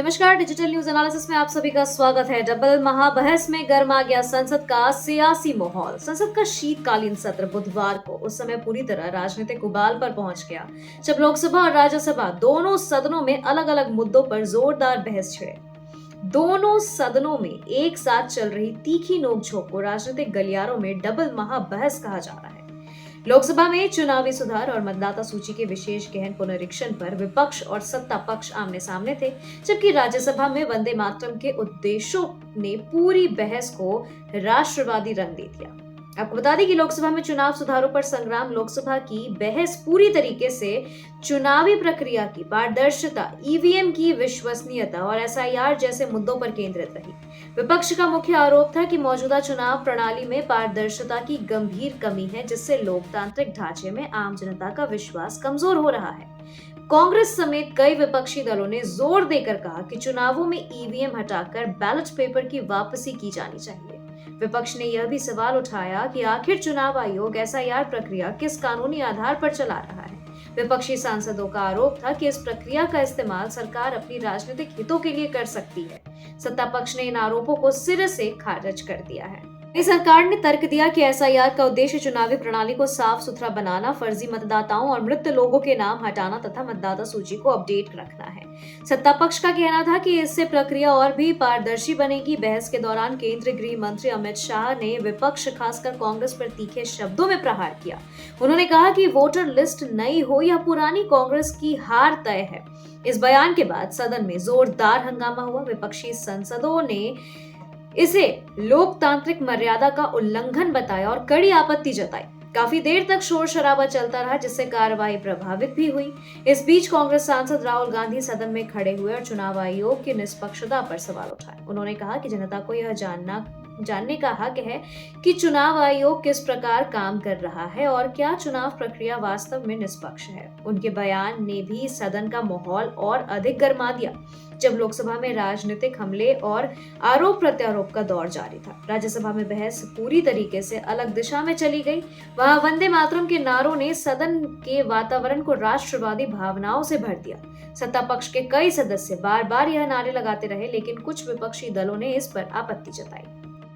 नमस्कार, digital news analysis में आप सभी का स्वागत है। डबल महाबहस में गर्मा गया संसद का सियासी माहौल। संसद का शीतकालीन सत्र बुधवार को उस समय पूरी तरह राजनीतिक उबाल पर पहुंच गया जब लोकसभा और राज्यसभा दोनों सदनों में अलग अलग मुद्दों पर जोरदार बहस छिड़े। दोनों सदनों में एक साथ चल रही तीखी नोकझोंक को राजनीतिक गलियारों में डबल महाबहस कहा जा रहा है। लोकसभा में चुनावी सुधार और मतदाता सूची के विशेष गहन पुनरीक्षण पर विपक्ष और सत्ता पक्ष आमने सामने थे, जबकि राज्यसभा में वंदे मातरम के उद्देश्यों ने पूरी बहस को राष्ट्रवादी रंग दे दिया। आपको बता दें कि लोकसभा में चुनाव सुधारों पर संग्राम लोकसभा की बहस पूरी तरीके से चुनावी प्रक्रिया की पारदर्शिता, ईवीएम की विश्वसनीयता और एसआईआर जैसे मुद्दों पर केंद्रित रही। विपक्ष का मुख्य आरोप था कि मौजूदा चुनाव प्रणाली में पारदर्शिता की गंभीर कमी है, जिससे लोकतांत्रिक ढांचे में आम जनता का विश्वास कमजोर हो रहा है। कांग्रेस समेत कई विपक्षी दलों ने जोर देकर कहा कि चुनावों में ईवीएम हटाकर बैलेट पेपर की वापसी की जानी चाहिए। विपक्ष ने यह भी सवाल उठाया कि आखिर चुनाव आयोग एसआईआर प्रक्रिया किस कानूनी आधार पर चला रहा है। विपक्षी सांसदों का आरोप था कि इस प्रक्रिया का इस्तेमाल सरकार अपनी राजनीतिक हितों के लिए कर सकती है। सत्ता पक्ष ने इन आरोपों को सिरे से खारिज कर दिया है। सरकार ने तर्क दिया कि एसआईआर का उद्देश्य चुनावी प्रणाली को साफ सुथरा बनाना, फर्जी मतदाताओं और मृत लोगों के नाम हटाना तथा मतदाता सूची को अपडेट रखना है। सत्ता पक्ष का कहना था कि इससे प्रक्रिया और भी पारदर्शी बनेगी। बहस के दौरान केंद्रीय गृह मंत्री अमित शाह ने विपक्ष, खासकर कांग्रेस पर तीखे शब्दों में प्रहार किया। उन्होंने कहा कि वोटर लिस्ट नई हो या पुरानी, कांग्रेस की हार तय है। इस बयान के बाद सदन में जोरदार हंगामा हुआ। विपक्षी सांसदों ने इसे लोकतांत्रिक मर्यादा का उल्लंघन बताया और कड़ी आपत्ति जताई। काफी देर तक शोर शराबा चलता रहा, जिससे कार्यवाही प्रभावित भी हुई। इस बीच कांग्रेस सांसद राहुल गांधी सदन में खड़े हुए और चुनाव आयोग की निष्पक्षता पर सवाल उठाए। उन्होंने कहा कि जनता को यह जानने का हक है कि चुनाव आयोग किस प्रकार काम कर रहा है और क्या चुनाव प्रक्रिया वास्तव में निष्पक्ष है। उनके बयान ने भी सदन का माहौल और अधिक गर्मा दिया। जब लोकसभा में राजनीतिक हमले और आरोप प्रत्यारोप का दौर जारी था, राज्यसभा में बहस पूरी तरीके से अलग दिशा में चली गई। वहां वंदे मातरम के नारों ने सदन के वातावरण को राष्ट्रवादी भावनाओं से भर दिया। सत्ता पक्ष के कई सदस्य बार बार यह नारे लगाते रहे, लेकिन कुछ विपक्षी दलों ने इस पर आपत्ति जताई।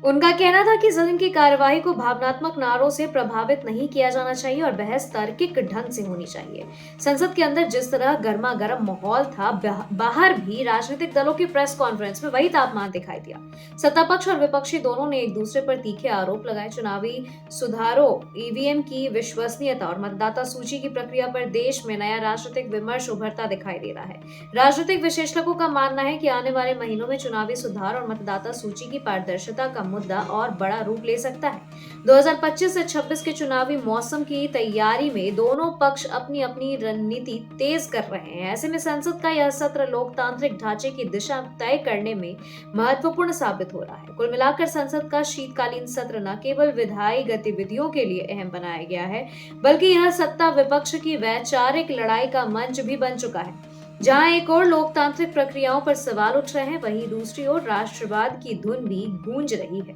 उनका कहना था कि सदन की कार्यवाही को भावनात्मक नारों से प्रभावित नहीं किया जाना चाहिए और बहस तार्किक ढंग से होनी चाहिए। संसद के अंदर जिस तरह गर्मा गर्म माहौल था, बाहर भी राजनीतिक दलों की प्रेस कॉन्फ्रेंस में वही तापमान दिखाई दिया। सत्ता पक्ष और विपक्षी दोनों ने एक दूसरे पर तीखे आरोप लगाए। चुनावी सुधारों, ईवीएम की विश्वसनीयता और मतदाता सूची की प्रक्रिया पर देश में नया राजनीतिक विमर्श उभरता दिखाई दे रहा है। राजनीतिक विश्लेषकों का मानना है कि आने वाले महीनों में चुनावी सुधार और मतदाता सूची की पारदर्शिता का मुद्दा और बड़ा रूप ले सकता है। 2025 से 26 के चुनावी मौसम की तैयारी में दोनों पक्ष अपनी अपनी रणनीति तेज कर रहे हैं। ऐसे में संसद का यह सत्र लोकतांत्रिक ढांचे की दिशा तय करने में महत्वपूर्ण साबित हो रहा है। कुल मिलाकर संसद का शीतकालीन सत्र न केवल विधायी गतिविधियों के लिए अहम बनाया गया है, बल्कि यह सत्ता विपक्ष की वैचारिक लड़ाई का मंच भी बन चुका है। जहां एक और लोकतांत्रिक प्रक्रियाओं पर सवाल उठ रहे हैं, वहीं दूसरी ओर राष्ट्रवाद की धुन भी गूंज रही है।